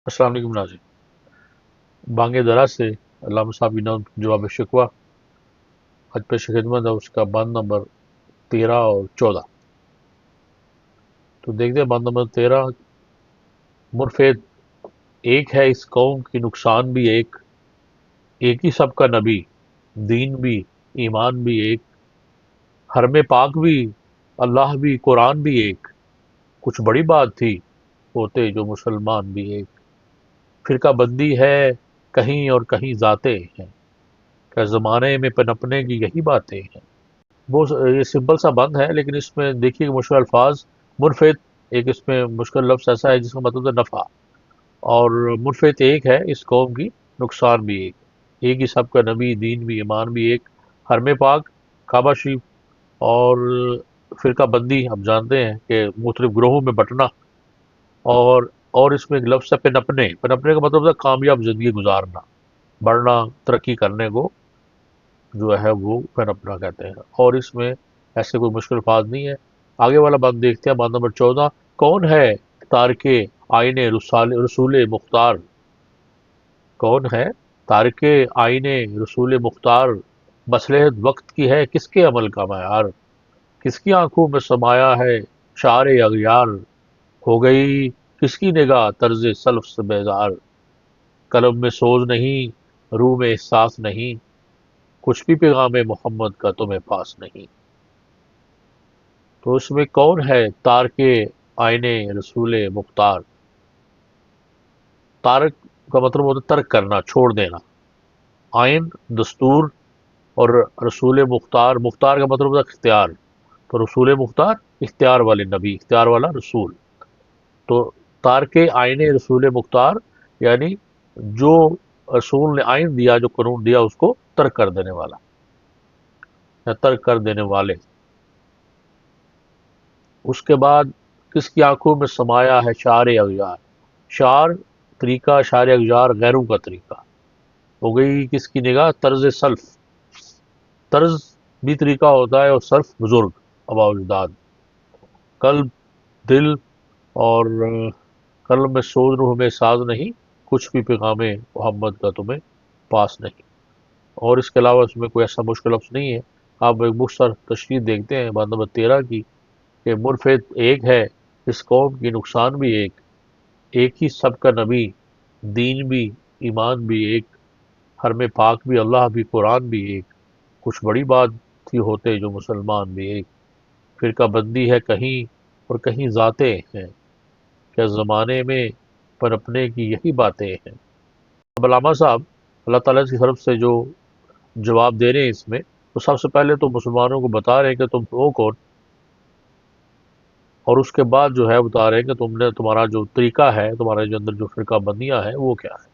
अस्सलाम वालेकुम नाज़रीन। बांग दरा से अल्लामा साहब की नज़्म जवाब शिकवा हज पेश खिदमत है, उसका बंद नंबर 13 और 14। तो देखते हैं बंद नंबर 13। मुरफेद एक है इस कौम की नुकसान भी एक ही सबका नबी, दीन भी ईमान भी एक, हरम पाक भी अल्लाह भी कुरान भी एक, कुछ बड़ी बात थी होते जो मुसलमान भी एक। फिरका बंदी है कहीं और कहीं जाते हैं, क्या ज़माने में पनपने की यही बातें हैं। वो ये सिंपल सा बंद है, लेकिन इसमें देखिए कि मुश्किल अल्फाज। मुरफ़ित एक इसमें मुश्किल लफ्ज़ ऐसा है जिसका मतलब है नफ़ा। और मुरफ़ित एक है इस कौम की, नुकसान भी एक ही सबका नबी, दीन भी ईमान भी एक, हरम पाक काबा शरीफ। और फ़िरका बंदी हम जानते हैं कि मुख्तलिफ ग्रोहों में बंटना। और इसमें एक लफ्ज़ है पनपने। पनपने का मतलब है कामयाब ज़िंदगी गुजारना, बढ़ना, तरक्की करने को जो है वो पनपना कहते हैं। और इसमें ऐसे कोई मुश्किल अल्फाज नहीं है। आगे वाला बंद देखते हैं, बंद नंबर 14। कौन है तारके आईने रसूल मुख्तार, कौन है तारके आईने रसूल मुख्तार, मसलहत वक्त की है किसके अमल का मयार, किसकी आंखों में समाया है शार अगयार, हो गई किसकी निगाह तर्ज सल्फ से बेजार, कलम में सोज नहीं रूह में एहसास नहीं, कुछ भी पैगाम मोहम्मद का तुम्हें पास नहीं। तो उसमें कौन है तारके आईने रसूल मुख्तार। तारक का मतलब होता है तर्क करना, छोड़ देना। आइन दस्तूर, और रसूल मुख्तार, मुख्तार का मतलब होता है इख्तियार। तो रसूल मुख्तार इख्तियार वाले नबी, इख्तियार वाला रसूल। तो तारके आईने रसूल मुख्तार यानी जो रसूल ने आइन दिया, जो कानून दिया, उसको तर्क कर देने वाला या तर्क कर देने वाले। उसके बाद किसकी आंखों में समाया है शार अगयार। शार तरीका, शार अगजार गैरों का तरीका। हो गई किसकी निगाह तर्ज सल्फ। तर्ज भी तरीका होता है, और सल्फ बुजुर्ग, आबा अजदाद। कल्ब दिल, और कल्ब में सोच रूह में साज नहीं, कुछ भी पैगाम मोहम्मद का तुम्हें पास नहीं। और इसके अलावा उसमें कोई ऐसा मुश्किल लफ्ज़ नहीं है। आप एक मुख्तसर तशरीह देखते हैं बात नंबर 13 की, कि मुरफ़िद एक है इस कौम की नुकसान भी एक ही सबका नबी, दीन भी ईमान भी एक, हरम पाक भी अल्लाह भी कुरान भी एक, कुछ बड़ी बात थी होते जो मुसलमान भी एक। फिरका बंदी है कहीं और कहीं जाते हैं, क्या ज़माने में पनपने की यही बातें हैं। अब अल्लामा साहब अल्लाह ताला की तरफ से जो जवाब दे रहे हैं इसमें, तो सबसे पहले तो मुसलमानों को बता रहे हैं कि तुम हो कौन, और उसके बाद जो है बता रहे हैं कि तुमने, तुम्हारा जो तरीका है, तुम्हारे जो अंदर जो फिरका बंदियाँ है वो क्या है।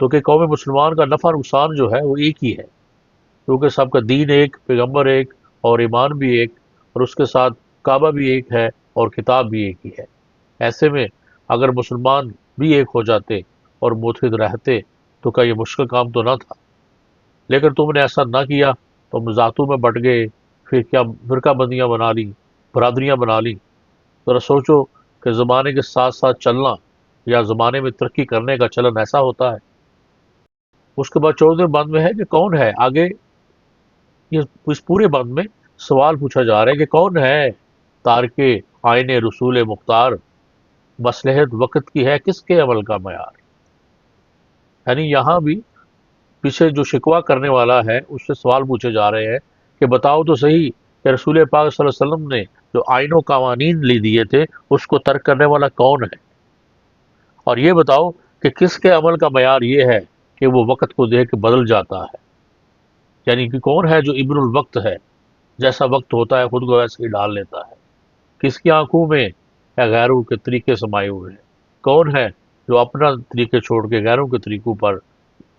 तो कि कौम मुसलमान का नफ़ा नुकसान जो है वो एक ही है, क्योंकि सबका दीन एक, पैगंबर एक, और ईमान भी एक, और उसके साथ काबा भी एक है, और किताब भी एक ही है। ऐसे में अगर मुसलमान भी एक हो जाते और मुतहिद रहते तो क्या ये मुश्किल काम तो ना था। लेकिन तुमने ऐसा ना किया, तुम ज़ातों में बट गए, फिर क्या फिरका बंदियाँ बना ली, बरादरियाँ बना ली। ज़रा सोचो कि ज़माने के साथ साथ चलना या ज़माने में तरक्की करने का चलन ऐसा होता है। उसके बाद 14वें बंद में है कि कौन है आगे। ये इस पूरे बंद में सवाल पूछा जा रहा है कि कौन है तारके आईने रसूल मुख्तार, मसलहत वक्त की है किसके अमल का मयार। यानी यहाँ भी पीछे जो शिकवा करने वाला है उससे सवाल पूछे जा रहे हैं कि बताओ तो सही कि रसूल पाक सल्लल्लाहु अलैहि वसल्लम ने जो आइनो कावानीन ले दिए थे उसको तर्क करने वाला कौन है। और ये बताओ कि किसके अमल का मयार ये है कि वो वक्त को देख के बदल जाता है। यानी कि कौन है जो इब्रुल वक्त है, जैसा वक्त होता है खुद को वैसे ही डाल लेता है। किसकी आंखों में या गैरों के तरीके समाये हुए हैं। कौन है जो अपना तरीके छोड़ के गैरों के तरीकों पर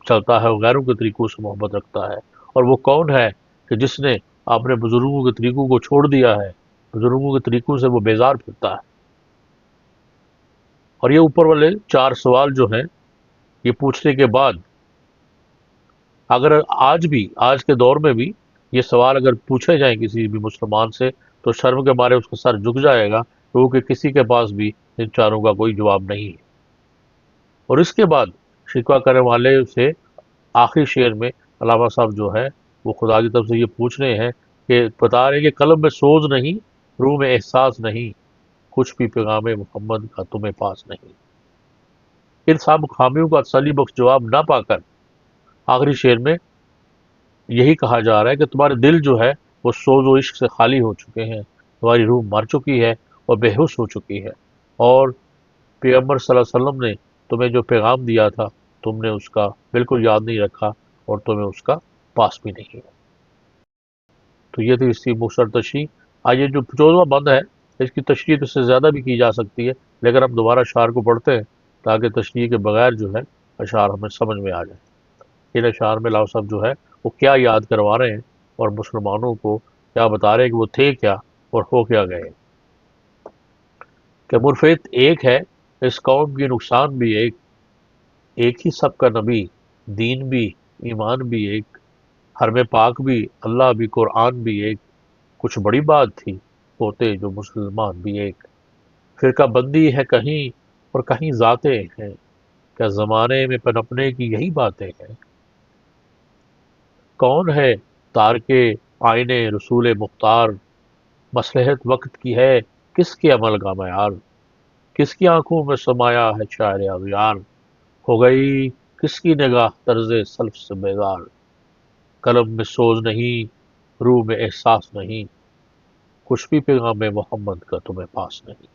चलता है और गैरों के तरीकों से मोहब्बत रखता है। और वो कौन है कि जिसने अपने बुजुर्गों के तरीकों को छोड़ दिया है, बुजुर्गों के तरीकों से वो बेजार फिरता है। और ये ऊपर वाले 4 सवाल जो हैं, ये पूछने के बाद अगर आज भी, आज के दौर में भी ये सवाल अगर पूछे जाएं किसी भी मुसलमान से, तो शर्म के मारे उसका सर झुक जाएगा, क्योंकि किसी के पास भी इन चारों का कोई जवाब नहीं है। اور اس کے بعد شکوہ کرنے والے سے آخری شعر میں علامہ صاحب جو ہے وہ خدا کی طرف سے یہ پوچھ رہے ہیں کہ بتا رہے ہیں کہ قلب میں سوز نہیں، روح میں احساس نہیں، کچھ بھی پیغام محمد کا تمہیں پاس نہیں۔ ان سب خامیوں کا تسلی بخش جواب نہ پا کر آخری شعر میں یہی کہا جا رہا ہے کہ تمہارے دل جو ہے وہ سوز و عشق سے خالی ہو چکے ہیں، تمہاری روح مر چکی ہے اور بے ہوش ہو چکی ہے، اور پیغمبر صلی اللہ علیہ وسلم نے تمہیں جو پیغام دیا تھا تم نے اس کا بالکل یاد نہیں رکھا اور تمہیں اس کا پاس بھی نہیں ہے۔ تو یہ تھی اس کی مختصر تشریح۔ آئیے جو 14واں بند ہے اس کی تشریح تو اس سے زیادہ بھی کی جا سکتی ہے، لیکن ہم دوبارہ اشعار کو پڑھتے ہیں تاکہ تشریح کے بغیر جو ہے اشعار ہمیں سمجھ میں آ جائے۔ ان اشعار میں لاؤ صاحب جو ہے وہ کیا یاد کروا رہے ہیں اور مسلمانوں کو کیا بتا رہے ہیں کہ وہ تھے کیا اور ہو کیا گئے، کہ مرفت ایک ہے، اس قوم کی نقصان بھی ایک ہی سب کا نبی، دین بھی ایمان بھی ایک، حرم پاک بھی اللہ بھی قرآن بھی ایک، کچھ بڑی بات تھی ہوتے جو مسلمان بھی ایک، فرقہ بندی ہے کہیں اور کہیں ذاتیں ہیں، کیا زمانے میں پنپنے کی یہی باتیں ہیں، کون ہے تارک آئین رسول مختار، مصلحت وقت کی ہے کس کے عمل کا معیار، کس کی آنکھوں میں سمایا ہے شاعر اغیار، ہو گئی کس کی نگاہ طرز سلف سے بیزار، قلم میں سوز نہیں، روح میں احساس نہیں، کچھ بھی پیغام محمد کا تمہیں پاس نہیں۔